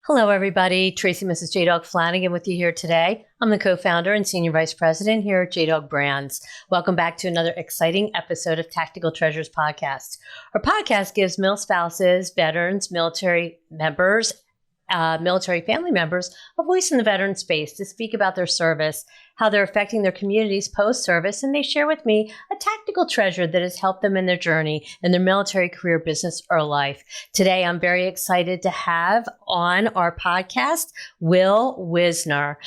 Hello, everybody. Tracy, Mrs. JDog Flanagan with you here today. I'm the co-founder and senior vice president here at JDog Brands. Welcome back to another exciting episode of Tactical Treasures podcast. Our podcast gives mil spouses, veterans, military members, military family members a voice in the veteran space to speak about their service, how they're affecting their communities post-service, and they share with me a tactical treasure that has helped them in their journey in their military career, business, or life. Today, I'm very excited to have on our podcast Will Wisner,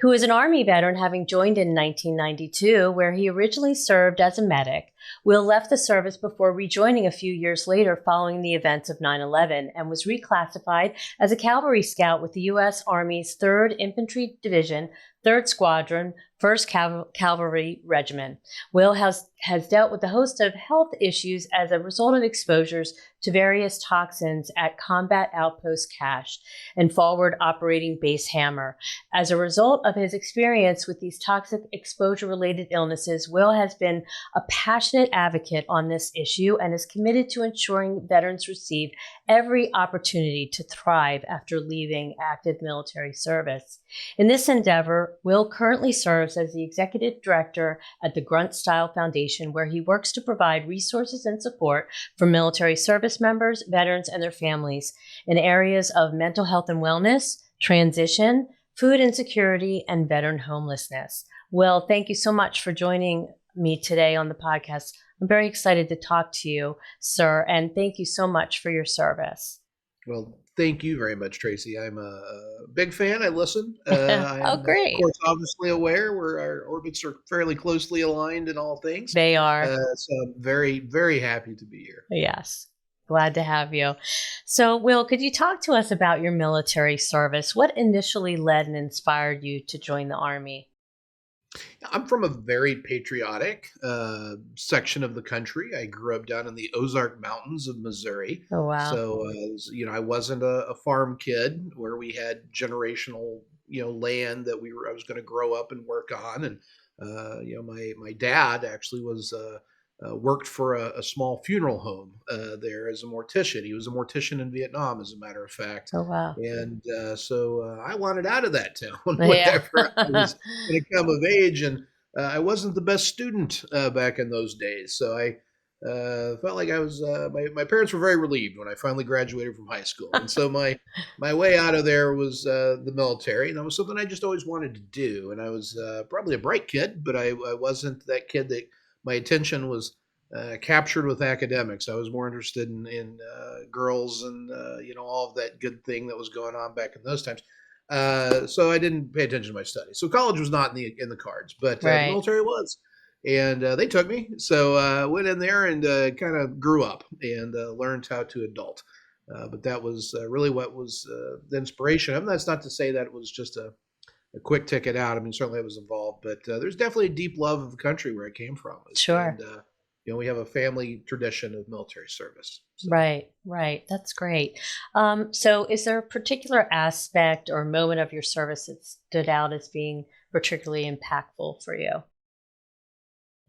who is an Army veteran having joined in 1992, where he originally served as a medic. Will left the service before rejoining a few years later following the events of 9/11 and was reclassified as a cavalry scout with the U.S. Army's 3rd Infantry Division, 3rd Squadron, 1st Cavalry Regiment. Will has dealt with a host of health issues as a result of exposures to various toxins at Combat Outpost Cache and Forward Operating Base Hammer. As a result of his experience with these toxic exposure-related illnesses, Will has been a passionate advocate on this issue and is committed to ensuring veterans receive every opportunity to thrive after leaving active military service. In this endeavor, Will currently serves as the executive director at the Grunt Style Foundation, where he works to provide resources and support for military service members, veterans, and their families in areas of mental health and wellness, transition, food insecurity, and veteran homelessness. Will, thank you so much for joining me today on the podcast. I'm very excited to talk to you, sir, and thank you so much for your service. Well, thank you very much, Tracy. I'm a big fan. I listen. Oh, I'm, of great. course, obviously aware where our orbits are fairly closely aligned in all things. They are. So I'm very, very happy to be here. Yes. Glad to have you. So, Will, could you talk to us about your military service? What initially led and inspired you to join the Army? I'm from a very patriotic section of the country. I grew up down in the Ozark Mountains of Missouri. Oh, wow. So, I wasn't a farm kid where we had generational, land that I was going to grow up and work on. And, my dad actually was, worked for a small funeral home there as a mortician. He was a mortician in Vietnam, as a matter of fact. Oh, wow. And so I wanted out of that town Yeah. whenever I was going to come of age. And I wasn't the best student back in those days. So I felt like I was, my parents were very relieved when I finally graduated from high school. And so my way out of there was the military. And that was something I just always wanted to do. And I was probably a bright kid, but I wasn't that kid that my attention was captured with academics. I was more interested in girls and all of that good thing that was going on back in those times. So I didn't pay attention to my studies. So college was not in the cards, but the Right. military was, and they took me. So I went in there and kind of grew up and learned how to adult. But that was really what was the inspiration. And that's not to say that it was just a quick ticket out. I mean, certainly I was involved, but there's definitely a deep love of the country where I came from. Sure. And, we have a family tradition of military service. So. Right. Right. That's great. So, is there a particular aspect or moment of your service that stood out as being particularly impactful for you?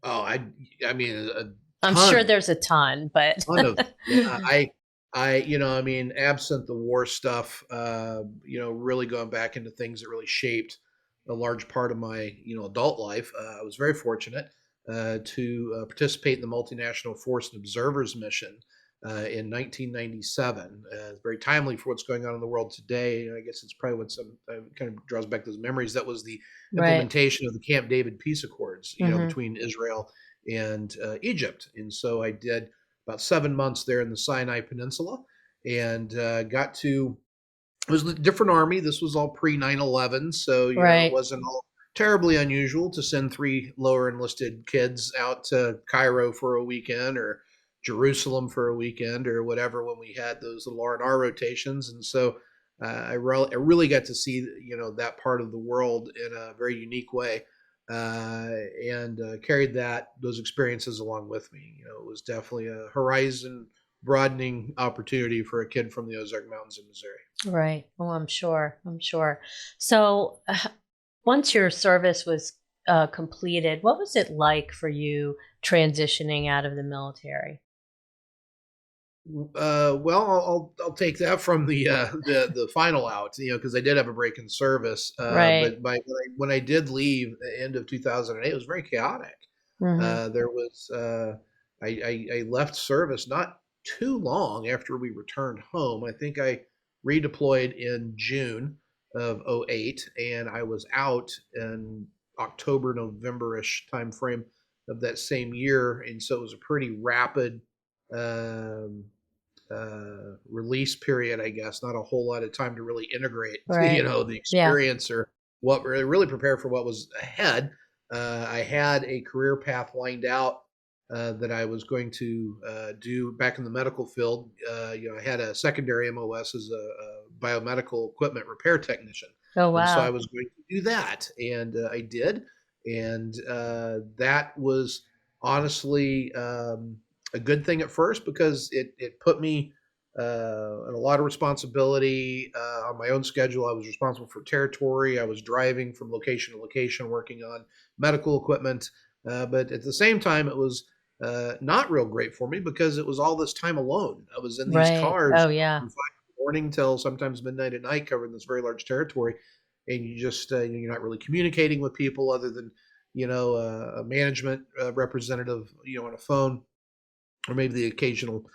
Oh, I mean, a I'm sure ton, there's a ton, but ton of, yeah, absent the war stuff, really going back into things that really shaped a large part of my, adult life. I was very fortunate to participate in the multinational force and observers mission in 1997. Very timely for what's going on in the world today. And I guess it's probably what some kind of draws back those memories. That was the right. implementation of the Camp David peace accords, Hmm. between Israel and Egypt. And so I did about 7 months there in the Sinai Peninsula and got to, it was a different army. This was all pre 9/11. So, it Right. wasn't all terribly unusual to send 3 lower enlisted kids out to Cairo for a weekend or Jerusalem for a weekend or whatever when we had those little R&R rotations. And so I really got to see, that part of the world in a very unique way and carried those experiences along with me. It was definitely a horizon broadening opportunity for a kid from the Ozark Mountains in Missouri. Right. Oh, I'm sure. I'm sure. So, once your service was completed, what was it like for you transitioning out of the military? Well, I'll take that from the final out, because I did have a break in service. Right. But when I did leave the end of 2008, it was very chaotic. Hmm. There was I left service not too long after we returned home. I think I redeployed in June of '08, and I was out in October, November-ish time frame of that same year, and so it was a pretty rapid um, release period, I guess. Not a whole lot of time to really integrate, Right. the Yeah. experience or what really prepare for what was ahead. I had a career path lined out that I was going to do back in the medical field. I had a secondary MOS as a biomedical equipment repair technician, Oh, and so I wow. was going to do that, and I did, and that was honestly a good thing at first because it put me and a lot of responsibility on my own schedule. I was responsible for territory. I was driving from location to location, working on medical equipment. But at the same time, it was not real great for me because it was all this time alone. I was in these Right. cars Oh, yeah. from 5 in the morning till sometimes midnight at night, covering this very large territory, and you're not really communicating with people other than a management representative on a phone or maybe the occasional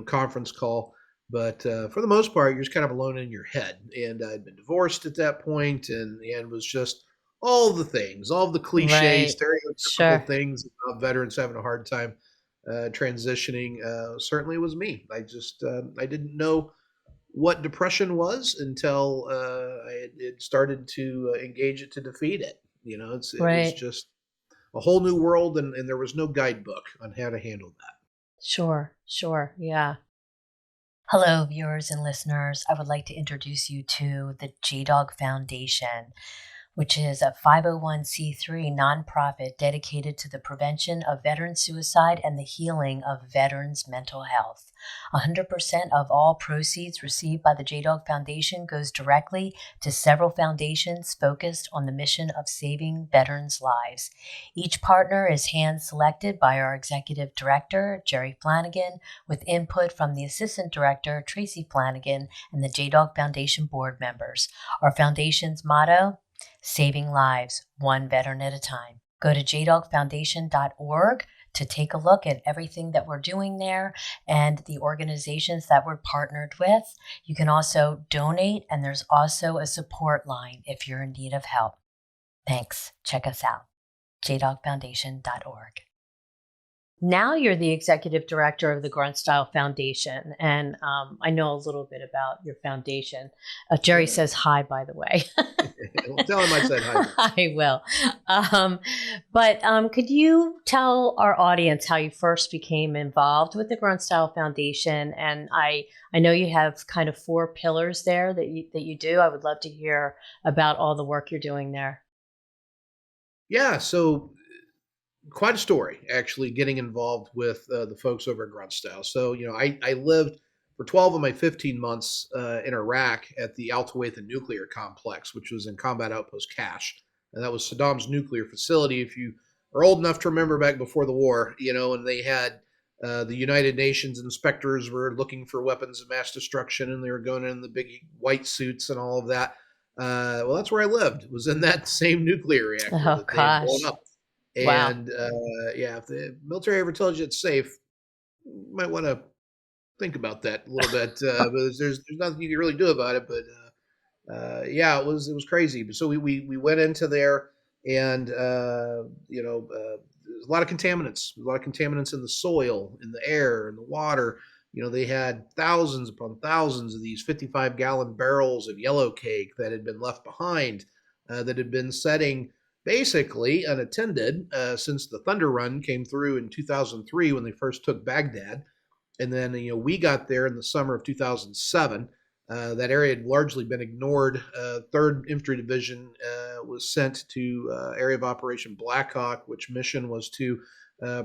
conference call. But for the most part, you're just kind of alone in your head. And I'd been divorced at that point, and was just all the things, all the cliche, Right. stereotypical Sure. things about veterans having a hard time transitioning. Certainly was me. I didn't know what depression was until I had started to engage it to defeat it. It was Right. just a whole new world, and there was no guidebook on how to handle that. Sure. Sure. Yeah. Hello, viewers and listeners. I would like to introduce you to the JDog Foundation, which is a 501c3 nonprofit dedicated to the prevention of veteran suicide and the healing of veterans' mental health. 100% of all proceeds received by the JDog Foundation goes directly to several foundations focused on the mission of saving veterans' lives. Each partner is hand-selected by our executive director, Jerry Flanagan, with input from the assistant director, Tracy Flanagan, and the JDog Foundation board members. Our foundation's motto: saving lives, one veteran at a time. Go to jdogfoundation.org to take a look at everything that we're doing there and the organizations that we're partnered with. You can also donate, and there's also a support line if you're in need of help. Thanks. Check us out, jdogfoundation.org. Now you're the executive director of the Grunt Style Foundation, and I know a little bit about your foundation. Jerry Yeah. says hi, by the way. Well, tell him I said hi. I will. Um, but could you tell our audience how you first became involved with the Grunt Style Foundation? And I know you have kind of 4 pillars there that you do. I would love to hear about all the work you're doing there. Yeah, so quite a story actually getting involved with the folks over at Grunt Style. So, I lived for 12 of my 15 months in Iraq at the Al Tawatha nuclear complex, which was in Combat Outpost Cache. And that was Saddam's nuclear facility. If you are old enough to remember back before the war, and they had the United Nations inspectors were looking for weapons of mass destruction, and they were going in the big white suits and all of that. Well, that's where I lived. Was in that same nuclear reactor Oh that they had blown gosh. up. Wow. And yeah, if the military ever tells you it's safe, you might want to think about that a little bit. But there's nothing you can really do about it. But yeah, it was crazy. But so we went into there, and there's a lot of contaminants. There's a lot of contaminants in the soil, in the air, in the water. They had thousands upon thousands of these 55-gallon barrels of yellow cake that had been left behind, that had been setting basically unattended since the Thunder Run came through in 2003 when they first took Baghdad. And then we got there in the summer of 2007. That area had largely been ignored. Third Infantry Division was sent to area of Operation Blackhawk, which mission was to uh,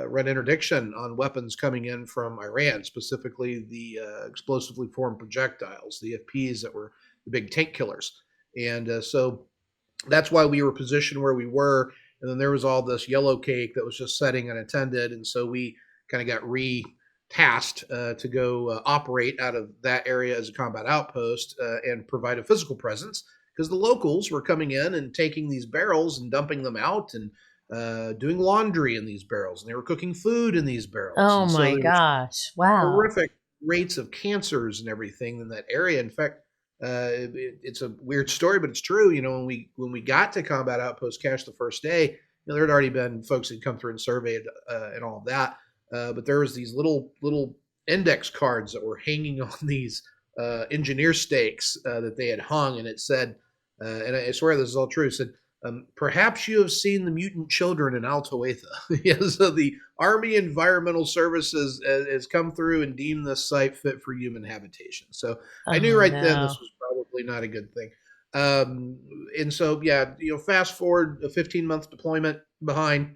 run interdiction on weapons coming in from Iran, specifically the explosively formed projectiles, the FPs that were the big tank killers. And so that's why we were positioned where we were. And then there was all this yellow cake that was just setting unattended. And so we kind of got tasked to go operate out of that area as a combat outpost and provide a physical presence because the locals were coming in and taking these barrels and dumping them out and doing laundry in these barrels, and they were cooking food in these barrels, Oh and so my there was gosh. Wow. horrific rates of cancers and everything in that area. In fact, it's a weird story, but it's true. When we got to Combat Outpost Cache the first day, there had already been folks who'd come through and surveyed and all of that. But there was these little index cards that were hanging on these engineer stakes that they had hung, and it said, and I swear this is all true. It said, perhaps you have seen the mutant children in Altoetha. Yeah, so the Army Environmental Services has come through and deemed this site fit for human habitation. So I knew Oh right then no. this was probably not a good thing. And so, yeah, fast forward a 15-month deployment behind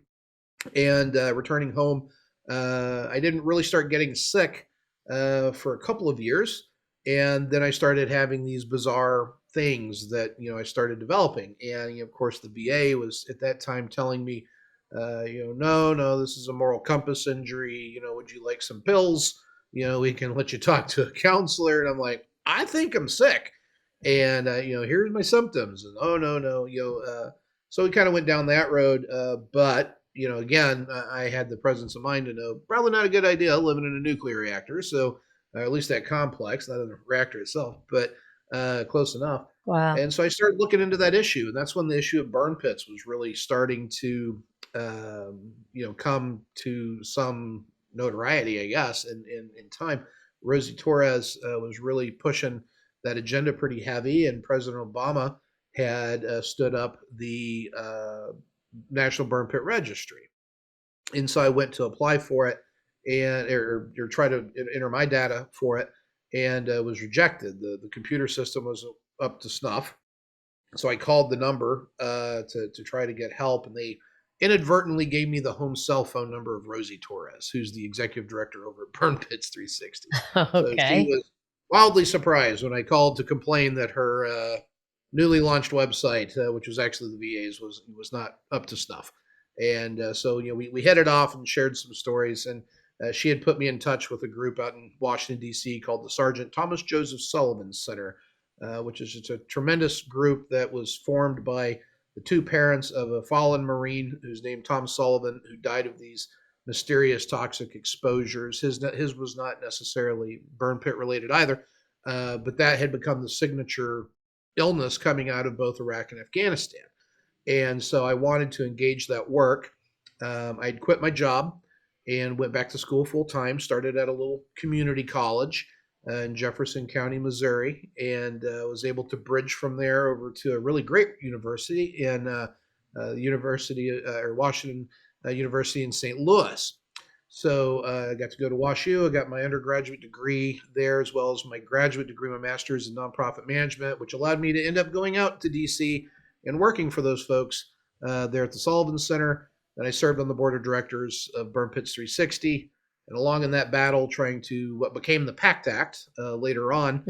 and returning home. I didn't really start getting sick for a couple of years. And then I started having these bizarre things that, I started developing. And, of course, the VA was at that time telling me, no, this is a moral compass injury. Would you like some pills? We can let you talk to a counselor. And I'm like, I think I'm sick. And, here's my symptoms. And, oh, no. So we kind of went down that road. But, again, I had the presence of mind to know probably not a good idea living in a nuclear reactor. So, at least that complex, not in the reactor itself, but close enough. Wow. And so I started looking into that issue, and that's when the issue of burn pits was really starting to, come to some notoriety, I guess, in time. Rosie Torres was really pushing that agenda pretty heavy, and President Obama had stood up the National Burn Pit Registry. And so I went to apply for it and or try to enter my data for it, and was rejected. The computer system was up to snuff. So I called the number to try to get help, and they inadvertently gave me the home cell phone number of Rosie Torres, who's the executive director over at Burn Pits 360. So she Okay. was wildly surprised when I called to complain that her newly launched website, which was actually the VA's, was not up to snuff. And so we headed off and shared some stories, and she had put me in touch with a group out in Washington D.C. called the Sergeant Thomas Joseph Sullivan Center, which is just a tremendous group that was formed by the two parents of a fallen Marine who's named Tom Sullivan, who died of these mysterious toxic exposures. His was not necessarily burn pit related either, but that had become the signature illness coming out of both Iraq and Afghanistan. And so I wanted to engage that work. I'd quit my job and went back to school full time, started at a little community college in Jefferson County, Missouri, and was able to bridge from there over to a really great university in the University or Washington University in St. Louis. So I got to go to WashU. I got my undergraduate degree there, as well as my graduate degree, my master's in nonprofit management, which allowed me to end up going out to DC and working for those folks there at the Sullivan Center. And I served on the board of directors of Burn Pits 360. And along in that battle, trying to what became the PACT Act later on,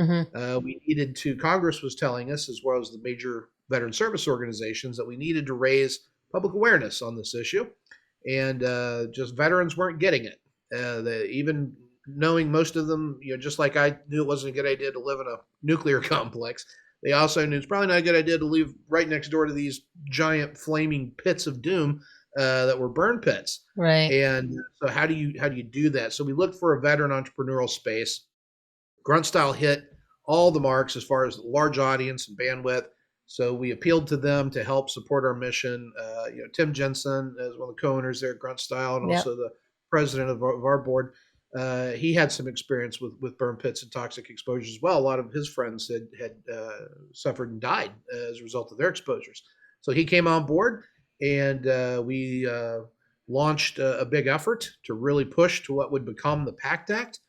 we needed to, Congress was telling us, as well as the major veteran service organizations, that we needed to raise public awareness on this issue. And just veterans weren't getting it. Even knowing most of them, just like I knew it wasn't a good idea to live in a nuclear complex, they also knew it's probably not a good idea to live right next door to these giant flaming pits of doom that were burn pits. Right. And so how do you do that? So we looked for a veteran entrepreneurial space. Grunt Style hit all the marks as far as large audience and bandwidth. So we appealed to them to help support our mission. Tim Jensen is one of the co-owners there at Grunt Style, and Yep. also the president of our board. He had some experience with burn pits and toxic exposures as well. A lot of his friends had suffered and died as a result of their exposures. So he came on board, and we launched a big effort to really push to what would become the PACT Act.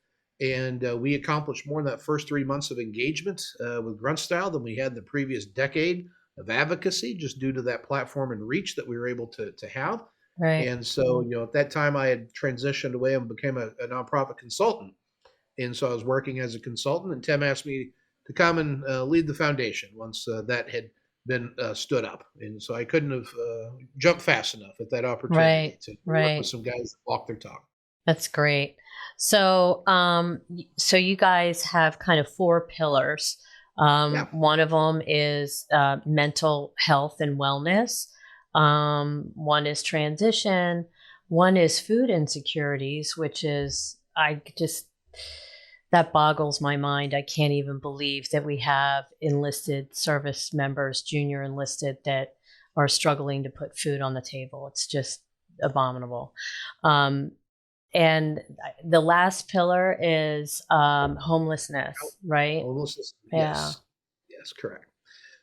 And we accomplished more in that first 3 months of engagement with Grunt Style than we had in the previous decade of advocacy, just due to that platform and reach that we were able to have. Right. And so, at that time, I had transitioned away and became a nonprofit consultant. And so I was working as a consultant, and Tim asked me to come and lead the foundation once that had been stood up. And so I couldn't have jumped fast enough at that opportunity Right. to work with Right. some guys that walk their talk. That's great. So, so you guys have kind of four pillars. Yeah. One of them is mental health and wellness. One is transition. One is food insecurities, which is I just that boggles my mind. I can't even believe that we have enlisted service members, junior enlisted, that are struggling to put food on the table. It's just abominable. Um, and the last pillar is homelessness, right? Homelessness. Yeah. Yes. Yes, correct.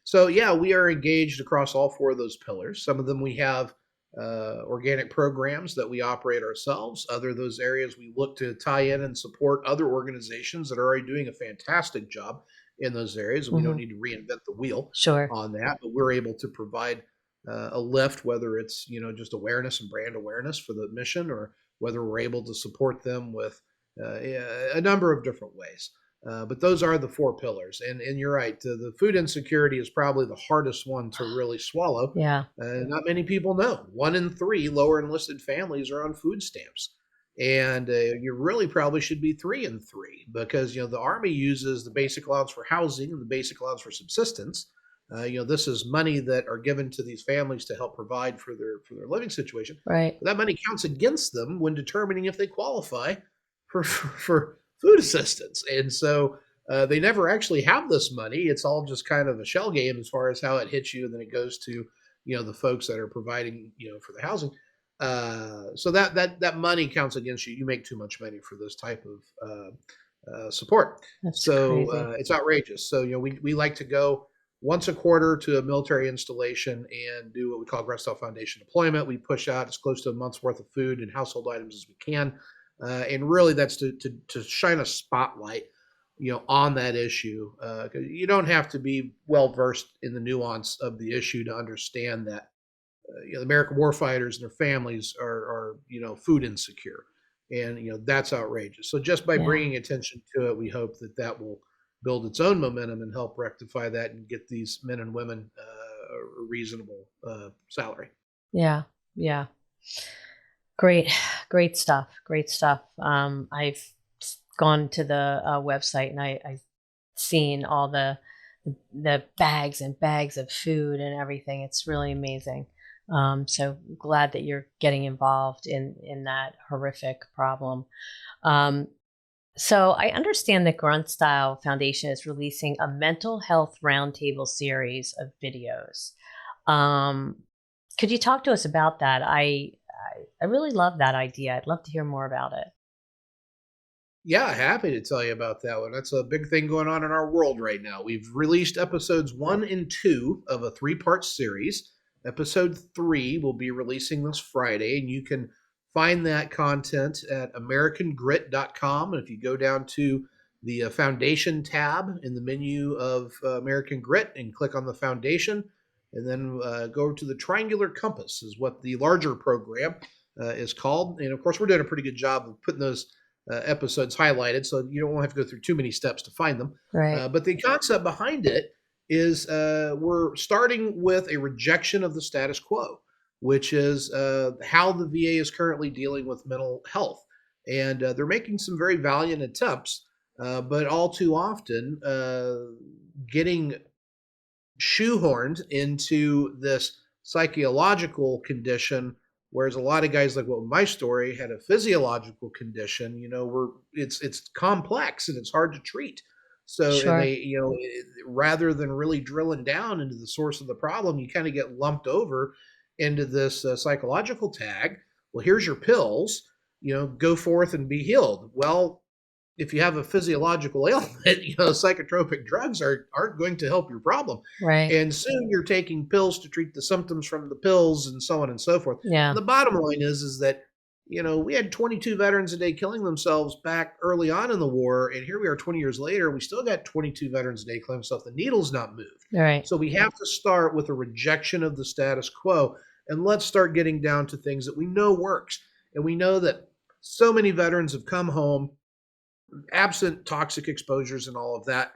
So yeah, we are engaged across all four of those pillars. Some of them we have organic programs that we operate ourselves. Other of those areas we look to tie in and support other organizations that are already doing a fantastic job in those areas. We don't Hmm. need to reinvent the wheel Sure. on that, but we're able to provide a lift, whether it's just awareness and brand awareness for the mission, or whether we're able to support them with a number of different ways. But those are the four pillars, and you're right. The food insecurity is probably the hardest one to really swallow. Yeah. Not many people know. 1 in 3 lower enlisted families are on food stamps, and you really probably should be 3 in 3, because the Army uses the basic allowance for housing and the basic allowance for subsistence. This is money that are given to these families to help provide for their living situation. Right. But that money counts against them when determining if they qualify for food assistance, and so they never actually have this money. It's all just kind of a shell game as far as how it hits you, and then it goes to the folks that are providing for the housing. So that money counts against you. You make too much money for this type of support. That's So crazy. it's outrageous. So we like to go once a quarter to a military installation and do what we call Grunt Style Foundation deployment. We push out as close to a month's worth of food and household items as we can, and really that's to shine a spotlight on that issue. 'Cause you don't have to be well versed in the nuance of the issue to understand that the American warfighters and their families are food insecure, and that's outrageous. So just by Yeah. bringing attention to it, we hope that will build its own momentum and help rectify that and get these men and women a reasonable salary. Yeah. Yeah. Great. Great stuff. Great stuff. I've gone to the website and I've seen all the bags and bags of food and everything. It's really amazing. So glad that you're getting involved in that horrific problem. Um, so I understand that Grunt Style Foundation is releasing a mental health roundtable series of videos. Um, could you talk to us about that? I really love that idea. I'd love to hear more about it. Yeah, happy to tell you about that one. That's a big thing going on in our world right now. We've released episodes 1 and 2 of a 3-part series. Episode 3 will be releasing this Friday, and you can find that content at americangrit.com. And if you go down to the foundation tab in the menu of American Grit and click on the foundation, and then go over to the triangular compass, is what the larger program is called. And of course, we're doing a pretty good job of putting those episodes highlighted, so you don't have to go through too many steps to find them. Right. But the concept behind it is we're starting with a rejection of the status quo, which is how the VA is currently dealing with mental health. And they're making some very valiant attempts, but all too often getting shoehorned into this psychological condition, whereas a lot of guys, like what my story, had a physiological condition. Where it's complex and it's hard to treat. So, and Sure. they rather than really drilling down into the source of the problem, you kind of get lumped over into this psychological tag. Well, here's your pills, go forth and be healed. Well, if you have a physiological ailment, psychotropic drugs aren't going to help your problem. Right. And soon you're taking pills to treat the symptoms from the pills, and so on and so forth. And Yeah. the bottom line is that, we had 22 veterans a day killing themselves back early on in the war. And here we are 20 years later, we still got 22 veterans a day killing themselves. The needle's not moved. All right. So we have to start with a rejection of the status quo. And let's start getting down to things that we know works. And we know that so many veterans have come home absent toxic exposures and all of that.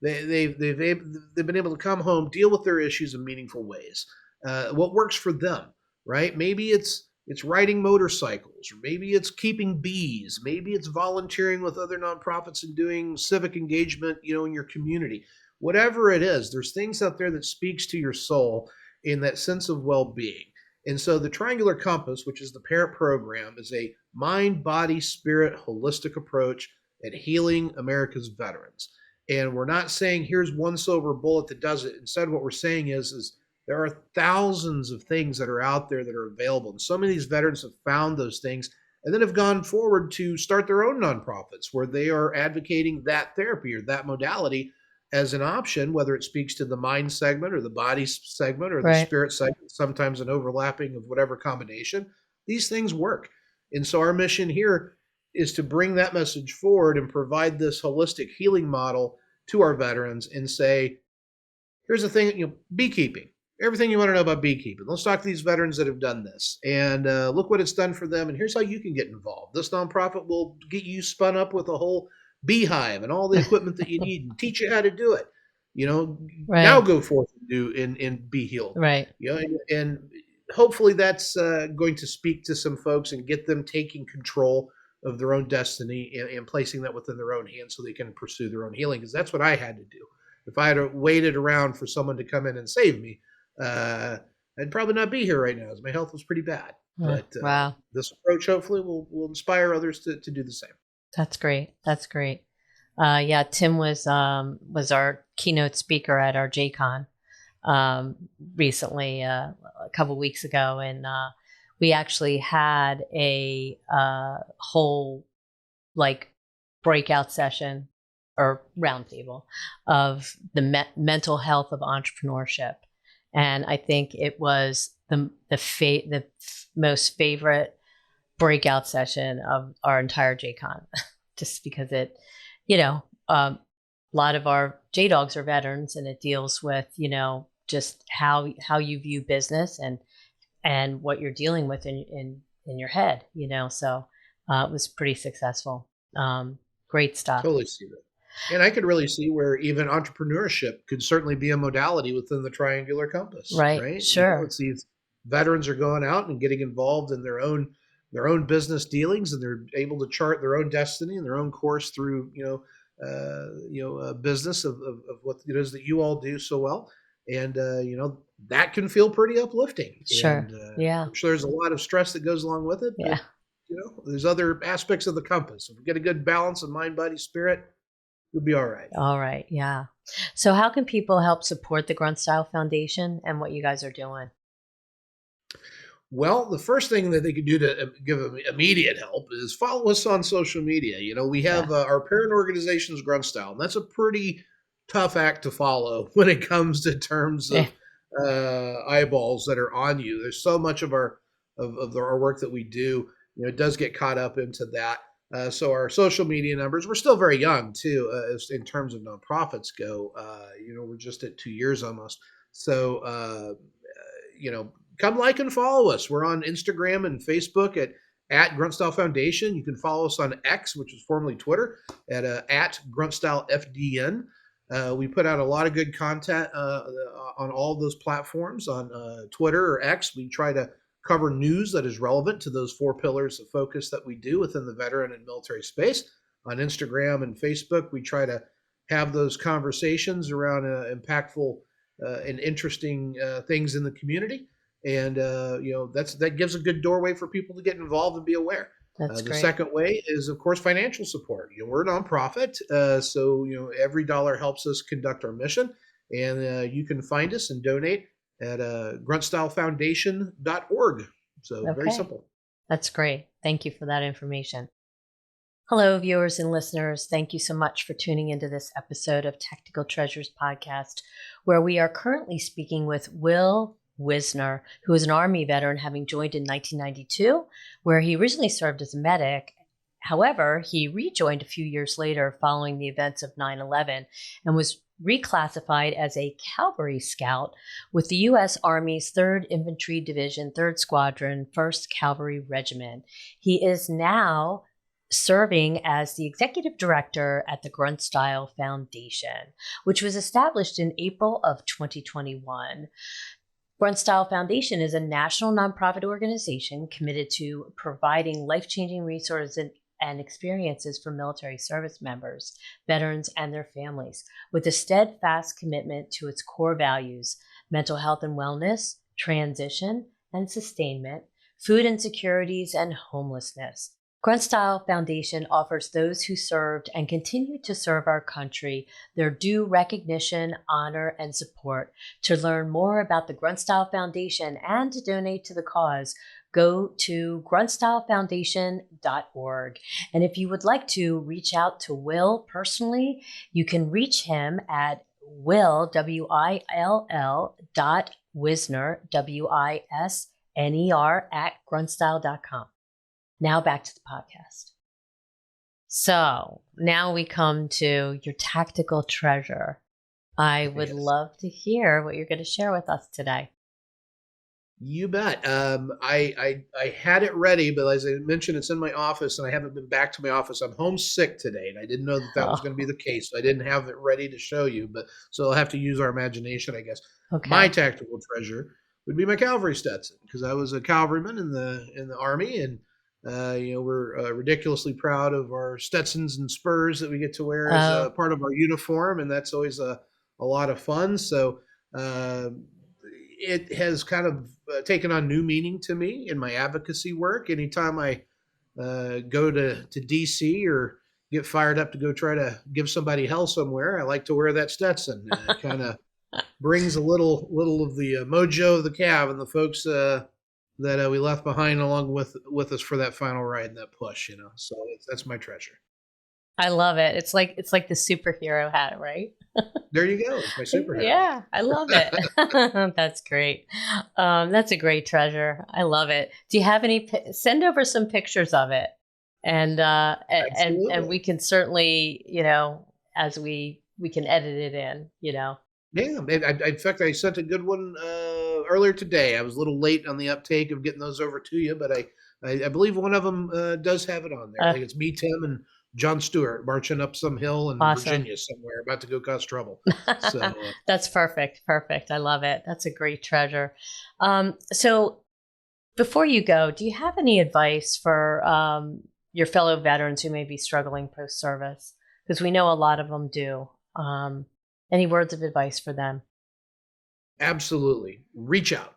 They've been able to come home, deal with their issues in meaningful ways. What works for them, right? Maybe it's it's riding motorcycles, or maybe it's keeping bees, maybe it's volunteering with other nonprofits and doing civic engagement, in your community. Whatever it is, there's things out there that speaks to your soul in that sense of well-being. And so the Triangular Compass, which is the parent program, is a mind, body, spirit, holistic approach at healing America's veterans. And we're not saying here's one silver bullet that does it. Instead, what we're saying is there are thousands of things that are out there that are available. And so many of these veterans have found those things and then have gone forward to start their own nonprofits where they are advocating that therapy or that modality as an option, whether it speaks to the mind segment or the body segment or the Right. spirit segment, sometimes an overlapping of whatever combination. These things work. And so our mission here is to bring that message forward and provide this holistic healing model to our veterans and say, here's the thing, beekeeping, everything you want to know about beekeeping. Let's talk to these veterans that have done this and look what it's done for them. And here's how you can get involved. This nonprofit will get you spun up with a whole beehive and all the equipment that you need and teach you how to do it. Now Right. go forth and do and be healed. Right. And hopefully that's going to speak to some folks and get them taking control of their own destiny and placing that within their own hands so they can pursue their own healing. Because that's what I had to do. If I had waited around for someone to come in and save me, I'd probably not be here right now, as my health was pretty bad. But Wow. this approach hopefully will inspire others to do the same. That's great. That's great. Yeah, Tim was our keynote speaker at our JCon recently, a couple weeks ago, and we actually had a whole breakout session or roundtable of the mental health of entrepreneurship, and I think it was the most favorite breakout session of our entire JCon, just because it, a lot of our JDogs are veterans, and it deals with, just how you view business and what you're dealing with in your head, So it was pretty successful. Great stuff. Totally see that. And I could really see where even entrepreneurship could certainly be a modality within the Triangular Compass, Right. right? Sure. It's these veterans are going out and getting involved in their own business dealings, and they're able to chart their own destiny and their own course through business of what it is that you all do so well, and that can feel pretty uplifting. Sure. And Yeah. I'm sure there's a lot of stress that goes along with it, Yeah. but there's other aspects of the compass. If we get a good balance of mind, body, spirit, we'll be all right. All right. Yeah. So how can people help support the Grunt Style Foundation and what you guys are doing? Well, the first thing that they could do to give immediate help is follow us on social media. We Yeah. have our parent organization's Grunt Style, and that's a pretty tough act to follow when it comes to terms Yeah. of eyeballs that are on you. There's so much of our work that we do, it does get caught up into that. So our social media numbers, we're still very young too, as in terms of nonprofits go. We're just at 2 years almost. So come like and follow us. We're on Instagram and Facebook at Grunt Style Foundation. You can follow us on X, which is formerly Twitter, at Grunt Style FDN. We put out a lot of good content on all those platforms. On Twitter or X, we try to cover news that is relevant to those 4 pillars of focus that we do within the veteran and military space. On Instagram and Facebook, we try to have those conversations around impactful and interesting things in the community. And that gives a good doorway for people to get involved and be aware. That's The great. second way is, of course, financial support. We're a nonprofit, so every dollar helps us conduct our mission. And you can find us and donate at gruntstylefoundation.org. So very Okay. simple. That's great. Thank you for that information. Hello, viewers and listeners. Thank you so much for tuning into this episode of Tactical Treasures podcast, where we are currently speaking with Will Wisner, who is an Army veteran, having joined in 1992, where he originally served as a medic. However, he rejoined a few years later following the events of 9/11 and was reclassified as a cavalry scout with the U.S. Army's 3rd Infantry Division, 3rd Squadron, 1st Cavalry Regiment. He is now serving as the executive director at the Grunt Style Foundation, which was established in April of 2021. Grunt Style Foundation is a national nonprofit organization committed to providing life-changing resources and experiences for military service members, veterans, and their families, with a steadfast commitment to its core values: mental health and wellness, transition and sustainment, food insecurities, and homelessness. Grunt Style Foundation offers those who served and continue to serve our country their due recognition, honor, and support. To learn more about the Grunt Style Foundation and to donate to the cause, go to gruntstylefoundation.org. And if you would like to reach out to Will personally, you can reach him at Will, W-I-L-L, Wisner, W-I-S-N-E-R, at gruntstyle.com. Now back to the podcast. So now we come to your tactical treasure. I would love to hear what you're going to share with us today. You bet. I had it ready, but as I mentioned, it's in my office, and I haven't been back to my office. I'm homesick today, and I didn't know that was going to be the case. So I didn't have it ready to show you, so I'll have to use our imagination, I guess. Okay. My tactical treasure would be my cavalry Stetson, because I was a cavalryman in the Army, and we're ridiculously proud of our Stetsons and spurs that we get to wear as a part of our uniform, and that's always a lot of fun. So it has kind of taken on new meaning to me in my advocacy work. Anytime I go to DC or get fired up to go try to give somebody hell somewhere, I like to wear that Stetson. It kind of brings a little of the mojo of the Cav and the folks that we left behind along with us for that final ride and that push. So that's my treasure. I love it. It's like the superhero hat, right? There you go. It's my superhero. Yeah, I love it. That's great. That's a great treasure. I love it. Do you have any? Send over some pictures of it, and we can certainly, as we can edit it in. Yeah. In fact, I sent a good one earlier today. I was a little late on the uptake of getting those over to you, but I believe one of them does have it on there. I think it's me, Tim, and John Stewart marching up some hill in Virginia somewhere, about to go cause trouble. So that's perfect. Perfect. I love it. That's a great treasure. So before you go, do you have any advice for your fellow veterans who may be struggling post-service? Because we know a lot of them do. Any words of advice for them? Absolutely. Reach out.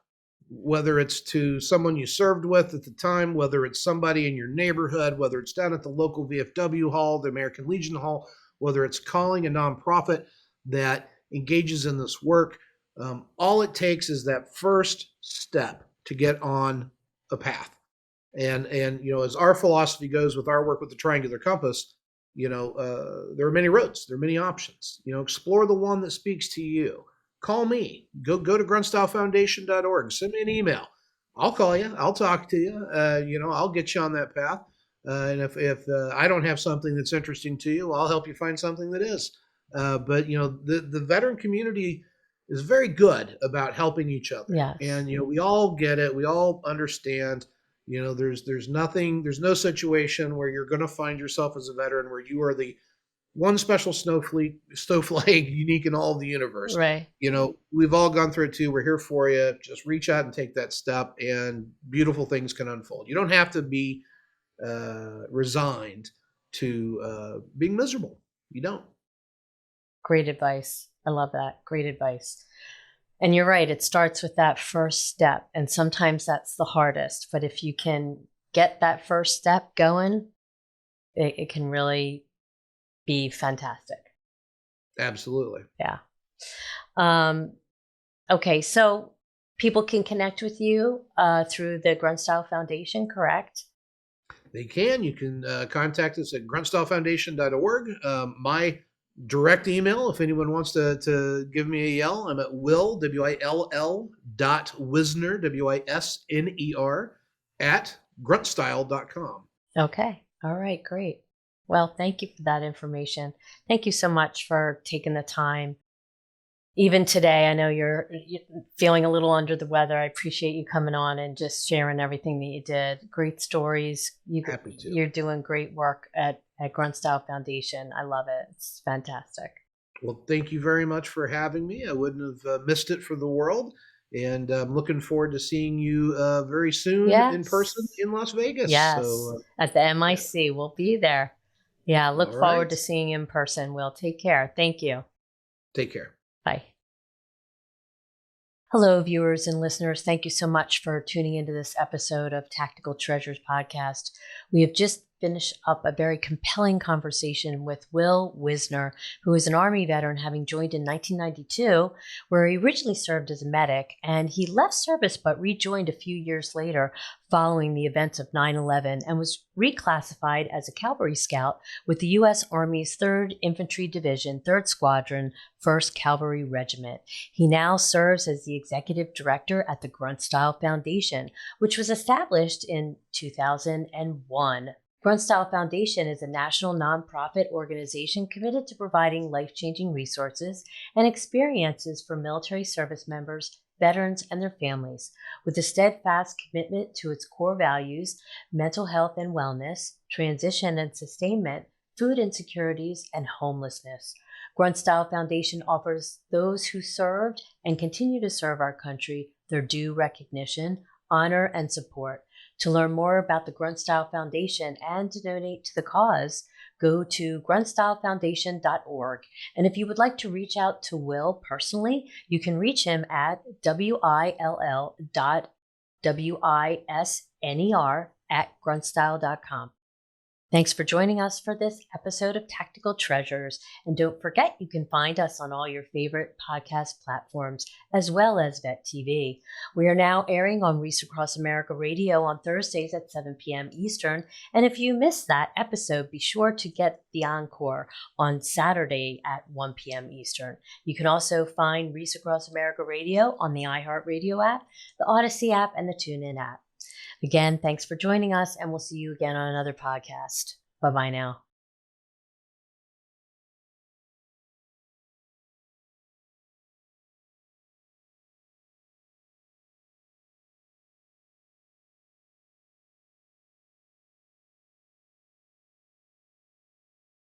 Whether it's to someone you served with at the time, whether it's somebody in your neighborhood, whether it's down at the local VFW hall, the American Legion hall, whether it's calling a nonprofit that engages in this work, all it takes is that first step to get on a path. And as our philosophy goes with our work with the Triangular Compass, there are many roads, there are many options. Explore the one that speaks to you. Call me. Go to gruntstylefoundation.org. Send me an email. I'll call you. I'll talk to you. I'll get you on that path. And if I don't have something that's interesting to you, I'll help you find something that is. But the veteran community is very good about helping each other. Yes. And we all get it. We all understand. There's no situation where you're going to find yourself as a veteran where you are the one special snowflake unique in all of the universe. Right. We've all gone through it too. We're here for you. Just reach out and take that step, and beautiful things can unfold. You don't have to be resigned to being miserable. You don't. Great advice. I love that. Great advice. And you're right. It starts with that first step. And sometimes that's the hardest. But if you can get that first step going, it can really be fantastic. Absolutely. Yeah. Okay. So people can connect with you through the Grunt Style Foundation, correct? They can. You can contact us at gruntstylefoundation.org. My direct email, if anyone wants to give me a yell, I'm at Will, W-I-L-L, Wisner, W-I-S-N-E-R, at gruntstyle.com. Okay. All right. Great. Well, thank you for that information. Thank you so much for taking the time. Even today, I know you're feeling a little under the weather. I appreciate you coming on and just sharing everything that you did. Great stories. Happy to. You're doing great work at Grunt Style Foundation. I love it. It's fantastic. Well, thank you very much for having me. I wouldn't have missed it for the world. And I'm looking forward to seeing you very soon in person Yes. in Las Vegas. Yes. So, At the yeah. MIC. We'll be there. Yeah. Look All forward right. to seeing you in person. Will, take care. Thank you. Take care. Bye. Hello, viewers and listeners. Thank you so much for tuning into this episode of Tactical Treasures podcast. We have just finished up a very compelling conversation with Will Wisner, who is an Army veteran having joined in 1992, where he originally served as a medic, and he left service but rejoined a few years later following the events of 9/11 and was reclassified as a cavalry scout with the U.S. Army's 3rd Infantry Division, 3rd Squadron, 1st Cavalry Regiment. He now serves as the executive director at the Grunt Style Foundation, which was established in 2001. Grunt Style Foundation is a national nonprofit organization committed to providing life-changing resources and experiences for military service members, veterans, and their families, with a steadfast commitment to its core values: mental health and wellness, transition and sustainment, food insecurities, and homelessness. Grunt Style Foundation offers those who served and continue to serve our country their due recognition, honor, and support. To learn more about the Grunt Style Foundation and to donate to the cause, go to gruntstylefoundation.org. And if you would like to reach out to Will personally, you can reach him at will.wisner@gruntstyle.com. Thanks for joining us for this episode of Tactical Treasures. And don't forget, you can find us on all your favorite podcast platforms, as well as Vet TV. We are now airing on Reese Across America Radio on Thursdays at 7 p.m. Eastern. And if you missed that episode, be sure to get the encore on Saturday at 1 p.m. Eastern. You can also find Reese Across America Radio on the iHeartRadio app, the Odyssey app, and the TuneIn app. Again, thanks for joining us, and we'll see you again on another podcast. Bye-bye now.